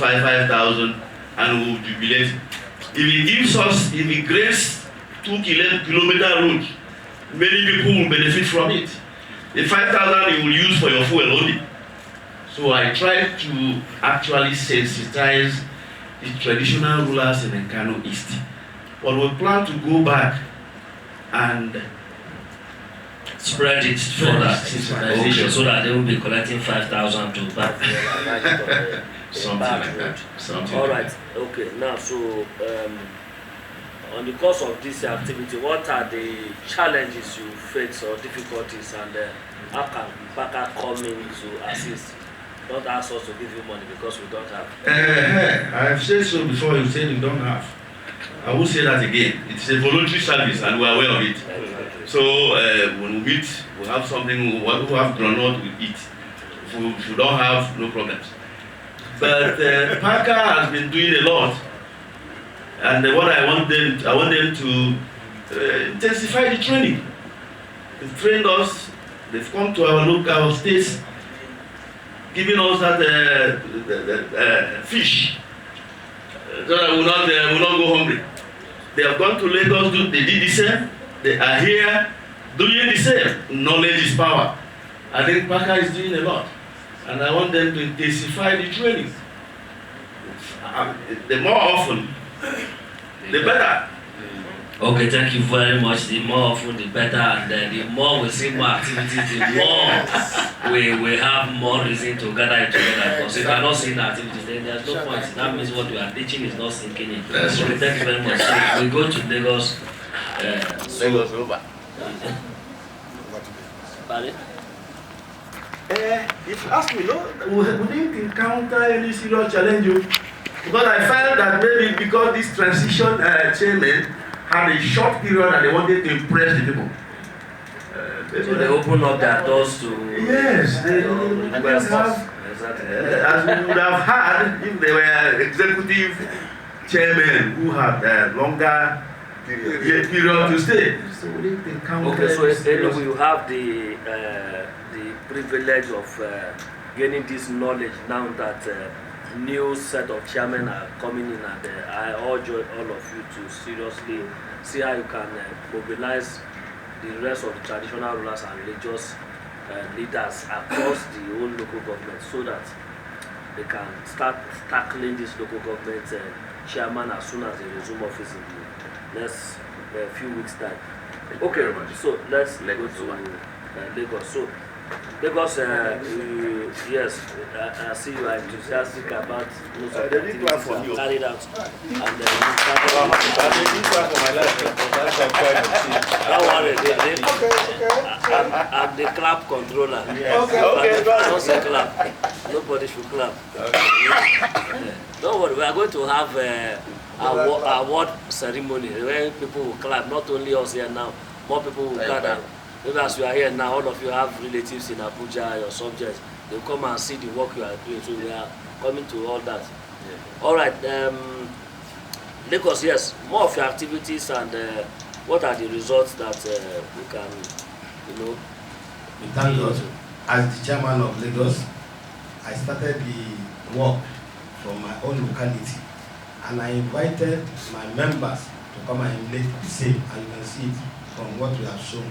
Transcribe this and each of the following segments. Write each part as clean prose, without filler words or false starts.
us 5,000 and we will jubilate. If he grades 2-kilometer road, many people will benefit from it. The 5,000 you will use for your fuel only. So I try to actually sensitize the traditional rulers in Nkanu East. But we plan to go back and spread it further, okay, so that they will be collecting 5,000 to back something like that. All right. Okay. Now, so on the course of this activity, what are the challenges you face or difficulties, and how can PAACA come in to assist? Not ask us to give you money because we don't have. I've said so before. You said you don't have. I will say that again. It's a voluntary service, and we are aware of it. So when we meet, we have something. Who have groundnut, we eat. If we don't have, no problems. But PAACA has been doing a lot, and what I want them to intensify the training. They've trained us. They've come to our states, giving us that fish, so that we will not go hungry. They have gone to Lagos. They did the same. They are here doing the same. Knowledge is power. I think PAACA is doing a lot, and I want them to intensify the training. The more often, the better. Okay, thank you very much. The more often, the better, and then the more we see more activities, the more we have more reason to gather it together. Because if we are not seeing the activities, then there's no point. That means what we are teaching is not sinking in. That's okay, thank you very much. So we go to Lagos. Lagos over. If you ask me, no, we didn't encounter any serious challenge. Because I felt that maybe because this transition chairman had a short period and they wanted to impress the people. So they open up their doors to yes, they have, as we would have had if they were executive chairmen who had a longer period to stay. So we didn't encounter. Okay, so anyway, you have the privilege of gaining this knowledge now that new set of chairmen are coming in, and I urge all of you to seriously see how you can mobilize the rest of the traditional rulers and religious leaders across the whole local government, so that they can start tackling this local government chairman as soon as they resume office in the next few weeks' time. Okay, so let's go to Lagos. So Lagos, yes, I see you are enthusiastic about most of the activities you have carried out. And don't worry, I'm the clap controller. Okay. Don't say clap. Nobody should clap. Don't worry, we are going to have award ceremony where people will clap, not only us here now, more people will gather. Maybe as you are here now, all of you have relatives in Abuja, your subjects. They'll come and see the work you are doing. So we are coming to all that. Yeah. All right, Lagos, yes, more of your activities, and what are the results that we can, We thank God. As the chairman of Lagos, I started the work from my own locality, and I invited my members to come and emulate the same, and you can see it from what we have shown.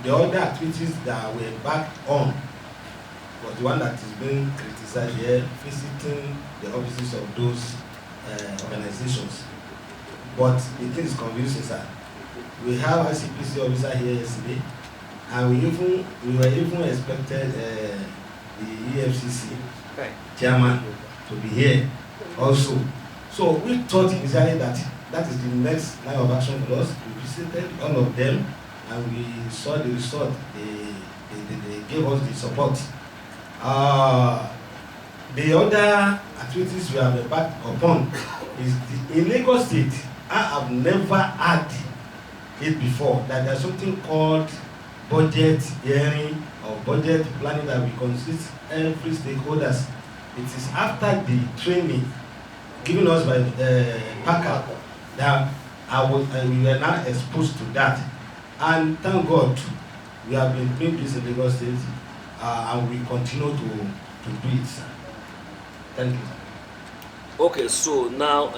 The other activities that were back on was the one that is being criticized here, visiting the offices of those organizations. But the thing is confusing, sir. We have a CPC officer here yesterday, and we were even expected the EFCC chairman to be here also. So we thought initially that is the next line of action for us. We visited all of them, and we saw the result. They gave us the support. The other activities we have back upon is in Lagos State. I have never had it before that there's something called budget hearing or budget planning that we consist every stakeholders. It is after the training given us by PAACA that we were now exposed to that, and thank God we have been doing this in Lagos State, and we continue to do it. Thank you. Okay, so now,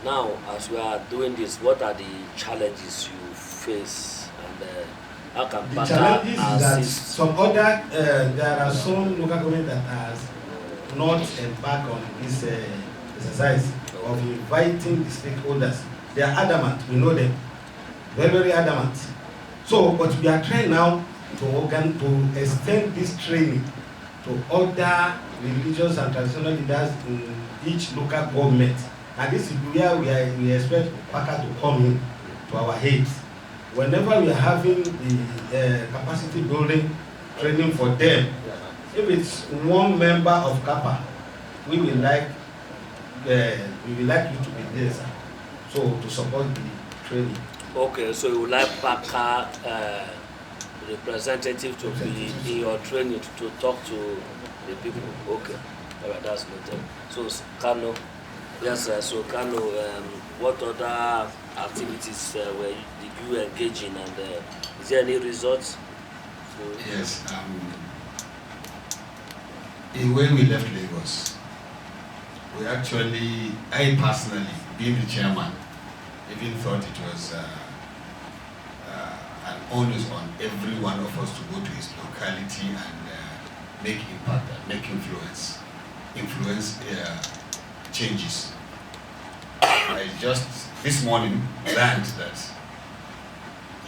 now as we are doing this, what are the challenges you face, and how can The PAACA challenges is that assist? some other, there are some local government that has not embarked on this exercise of inviting the stakeholders. They are adamant, we know them, very, very adamant. So, but we are trying now to extend this training to other religious and traditional leaders in each local government. And this is where we expect PAACA to come in to our aid. Whenever we are having the capacity building training for them, if it's one member of CAPA, we will like you to be there, sir. So to support the training. Okay, so you would like PAACA representative to be in your training to talk to the people. Okay, all right, that's noted. So Kano, yes, sir. So Kano, what other activities did you engage in, and is there any results? Yes. When we left Lagos, we actually, I personally, being the chairman, even thought it was an onus on every one of us to go to his locality and make impact and make influence changes. I just this morning learned that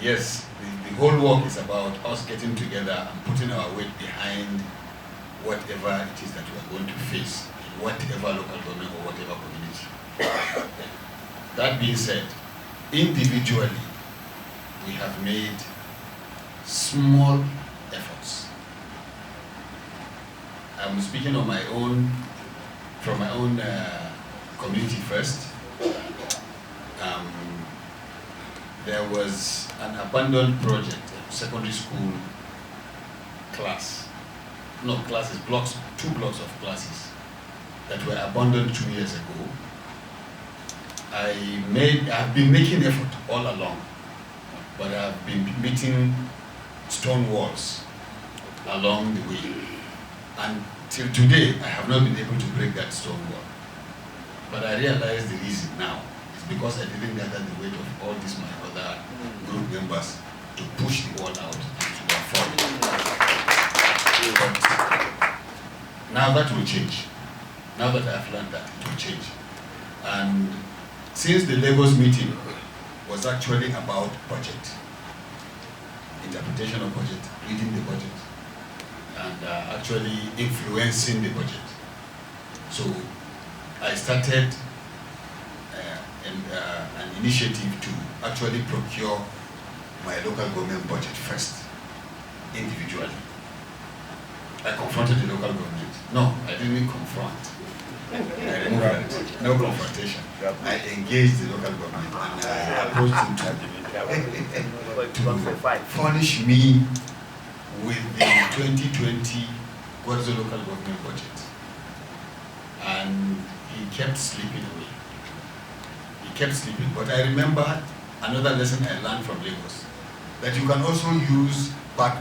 yes, the whole work is about us getting together and putting our weight behind whatever it is that we are going to face in whatever local government or whatever community. That being said, individually, we have made small efforts. I'm speaking on my own, from my own community first. There was an abandoned project, a secondary school class. No, classes, blocks, 2 blocks of classes that were abandoned 2 years ago. I've been making effort all along, but I've been meeting stone walls along the way. And till today, I have not been able to break that stone wall. But I realize the reason now is because I didn't gather the weight of all these my other group members to push the wall out and to afford it. But now that will change. Now that I've learned that, it will change. And since the Lagos meeting was actually about budget, interpretation of budget, reading the budget, and actually influencing the budget. So I started an initiative to actually procure my local government budget first, individually. I confronted the local government. No, I didn't confront. I removed that. No confrontation. I engaged the local government and I approached them to furnish me with the 2020 Gwarzo local government budget. And he kept slipping away. He kept slipping. But I remember another lesson I learned from Lagos, that you can also use back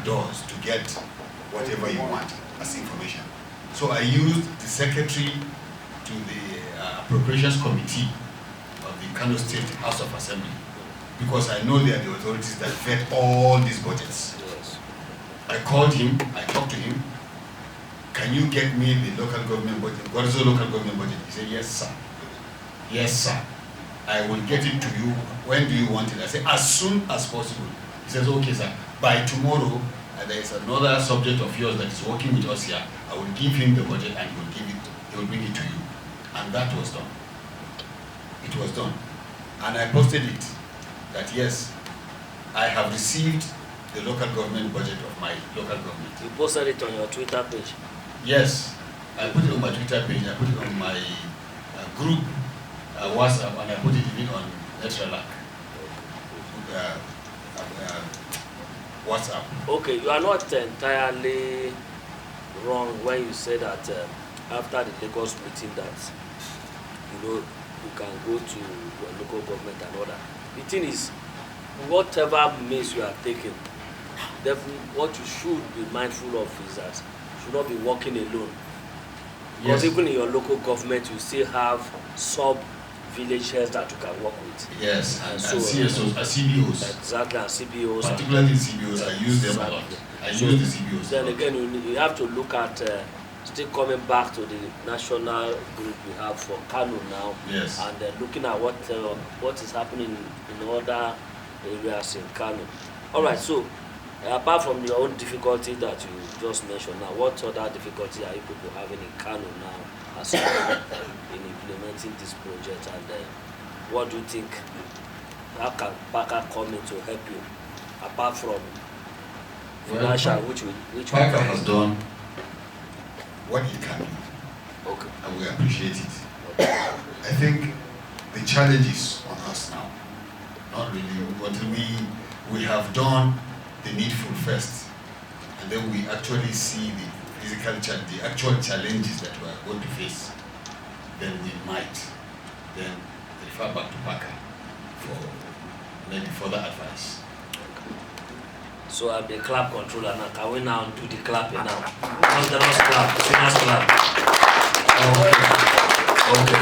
doors to get whatever you want as information. So I used the secretary to the appropriations committee of the Kano State House of Assembly, because I know they are the authorities that vet all these budgets. I called him, I talked to him. Can you get me the local government budget? What is the local government budget? He said, yes, sir. Yes, sir. I will get it to you. When do you want it? I said, as soon as possible. He says, okay, sir. By tomorrow, there is another subject of yours that is working with us here. I will give him the budget and he will bring it to you. And that was done. It was done. And I posted it that yes, I have received the local government budget of my local government. You posted it on your Twitter page? Yes, I put it on my Twitter page, I put it on my group WhatsApp, and I put it even on Netralac WhatsApp. Okay, you are not entirely wrong when you say that after the Lagos meeting that you can go to your local government and all that. The thing is, whatever means you are taking, what you should be mindful of is that you should not be working alone. Because Yes. even in your local government, you still have sub-village heads that you can work with. Yes, and So, CSOs, CBOs, Exactly, and CBOs. particularly CBOs, I use them a lot. I So, use the CBOs. Then again, you have to look at, still coming back to the national group we have for Kano now, Yes. and looking at what is happening in other areas in Kano. All right, so apart from your own difficulty that you just mentioned now, what other difficulty are you people having in Kano now as in implementing this project, and what do you think, how can PAACA come in to help you apart from financial, which PAACA has done what it can do, Okay. and we appreciate it. I think the challenge is on us now. Not really, but we have done the needful first, and then we actually see the actual challenges that we are going to face. Then we might then refer back to PAACA for maybe further advice. So I'm the clap controller now. Can we now do the clapping now? What's the last clap? Serious clap. Okay. Okay.